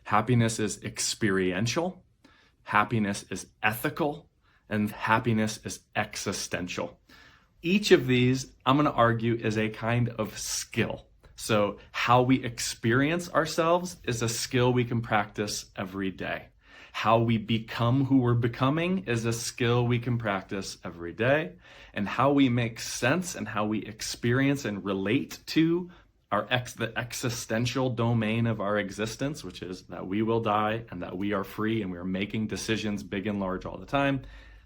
Happiness is experiential, happiness is ethical, and happiness is existential. Each of these, I'm going to argue, is a kind of skill. So how we experience ourselves is a skill we can practice every day. How we become who we're becoming is a skill we can practice every day. And how we make sense and how we experience and relate to the existential domain of our existence, which is that we will die and that we are free and we are making decisions big and large all the time.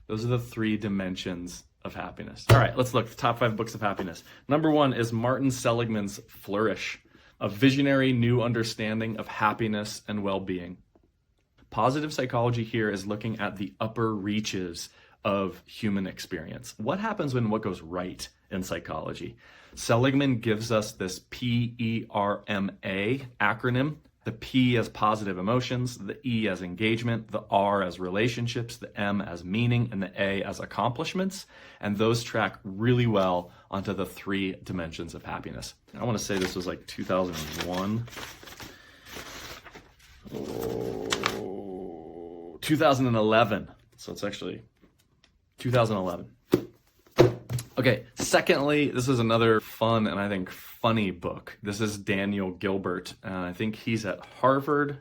Those are the three dimensions of happiness. All right, let's look. The top 5 books of happiness. Number 1 is Martin Seligman's Flourish, a visionary new understanding of happiness and well-being. Positive psychology here is looking at the upper reaches of human experience. What happens when what goes right in psychology? Seligman gives us this PERMA acronym. The P as positive emotions, the E as engagement, the R as relationships, the M as meaning, and the A as accomplishments. And those track really well onto the 3 dimensions of happiness. I want to say this was like 2001. 2011. So it's actually 2011. Okay, secondly, this is another fun and I think funny book. This is Daniel Gilbert. I think he's at Harvard.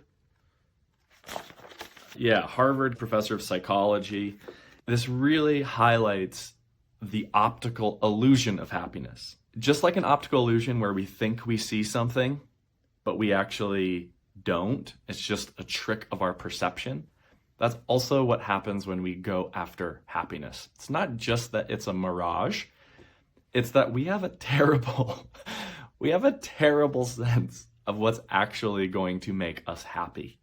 Yeah, Harvard professor of psychology. This really highlights the optical illusion of happiness. Just like an optical illusion where we think we see something, but we actually don't. It's just a trick of our perception. That's also what happens when we go after happiness. It's not just that it's a mirage. It's that we have a terrible sense of what's actually going to make us happy.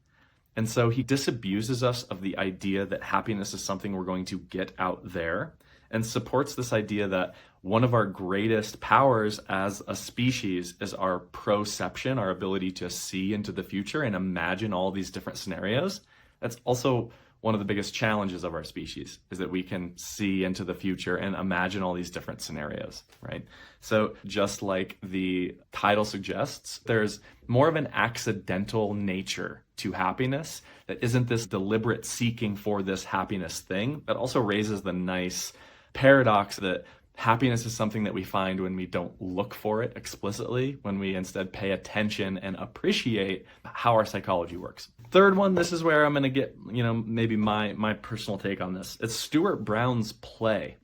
And so he disabuses us of the idea that happiness is something we're going to get out there and supports this idea that one of our greatest powers as a species is our proception, our ability to see into the future and imagine all these different scenarios. That's also one of the biggest challenges of our species, is that we can see into the future and imagine all these different scenarios, right? So just like the title suggests, there's more of an accidental nature to happiness that isn't this deliberate seeking for this happiness thing. That also raises the nice paradox that happiness is something that we find when we don't look for it explicitly, when we instead pay attention and appreciate how our psychology works. Third one, this is where I'm going to get, maybe my personal take on this. It's Stuart Brown's play.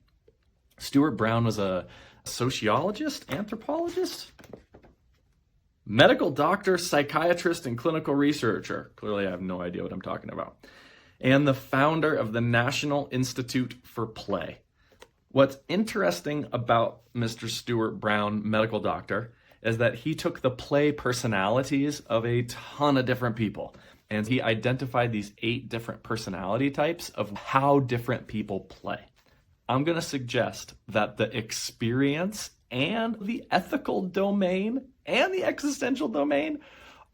Stuart Brown was a sociologist, anthropologist, medical doctor, psychiatrist, and clinical researcher. Clearly, I have no idea what I'm talking about. And the founder of the National Institute for Play. What's interesting about Mr. Stuart Brown, medical doctor, is that he took the play personalities of a ton of different people. And he identified these 8 different personality types of how different people play. I'm going to suggest that the experience and the ethical domain and the existential domain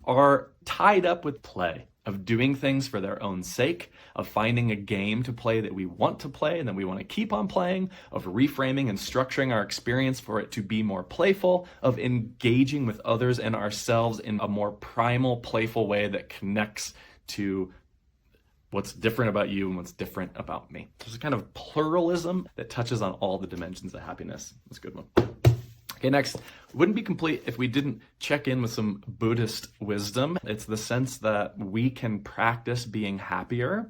are tied up with play, of doing things for their own sake, of finding a game to play that we want to play and that we want to keep on playing, of reframing and structuring our experience for it to be more playful, of engaging with others and ourselves in a more primal, playful way that connects to what's different about you and what's different about me. There's a kind of pluralism that touches on all the dimensions of happiness. That's a good one. Okay, next, wouldn't be complete if we didn't check in with some Buddhist wisdom. It's the sense that we can practice being happier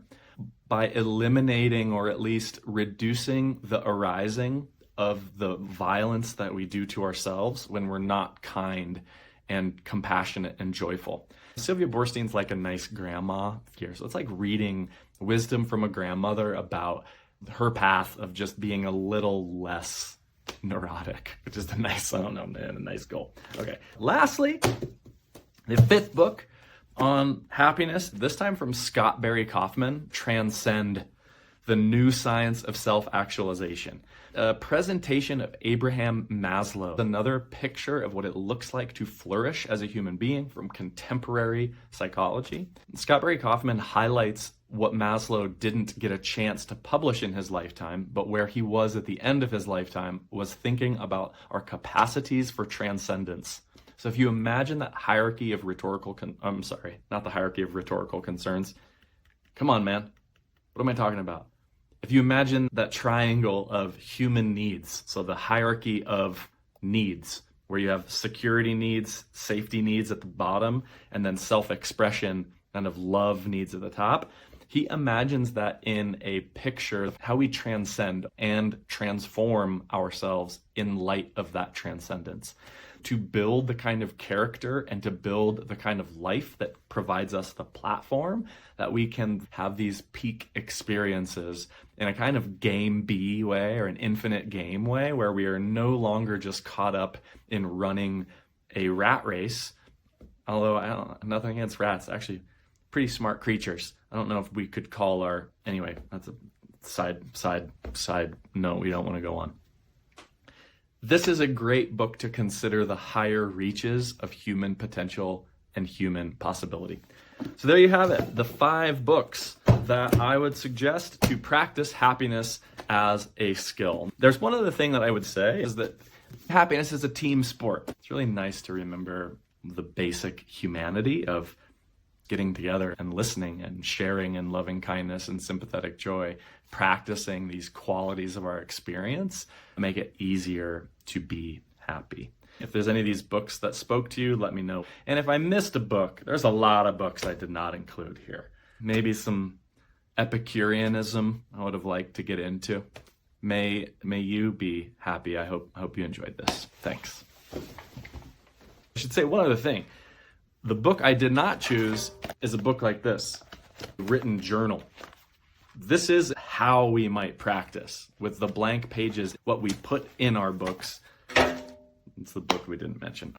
by eliminating or at least reducing the arising of the violence that we do to ourselves when we're not kind and compassionate and joyful. Sylvia Boorstein's like a nice grandma here. So it's like reading wisdom from a grandmother about her path of just being a little less neurotic, which is a nice goal. Okay. Lastly, the 5th book on happiness, this time from Scott Barry Kaufman, Transcend: The New Science of Self-Actualization. A presentation of Abraham Maslow, another picture of what it looks like to flourish as a human being from contemporary psychology. Scott Barry Kaufman highlights what Maslow didn't get a chance to publish in his lifetime, but where he was at the end of his lifetime was thinking about our capacities for transcendence. So if you imagine that hierarchy of rhetorical, I'm sorry, not the hierarchy of rhetorical concerns. Come on, man. What am I talking about? If you imagine that triangle of human needs, so the hierarchy of needs, where you have security needs, safety needs at the bottom, and then self-expression, kind of love needs at the top, he imagines that in a picture of how we transcend and transform ourselves in light of that transcendence, to build the kind of character and to build the kind of life that provides us the platform that we can have these peak experiences in a kind of game B way, or an infinite game way, where we are no longer just caught up in running a rat race. Although nothing against rats, actually pretty smart creatures. I don't know if we could call anyway, that's a side note we don't want to go on. This is a great book to consider the higher reaches of human potential and human possibility. So there you have it, the 5 books that I would suggest to practice happiness as a skill. There's one other thing that I would say is that happiness is a team sport. It's really nice to remember the basic humanity of getting together and listening and sharing and loving kindness and sympathetic joy, practicing these qualities of our experience, make it easier to be happy. If there's any of these books that spoke to you, let me know. And if I missed a book, there's a lot of books I did not include here. Maybe some Epicureanism I would have liked to get into. May you be happy. I hope you enjoyed this. Thanks. I should say one other thing. The book I did not choose is a book like this, Written Journal. This is how we might practice with the blank pages, what we put in our books. It's the book we didn't mention.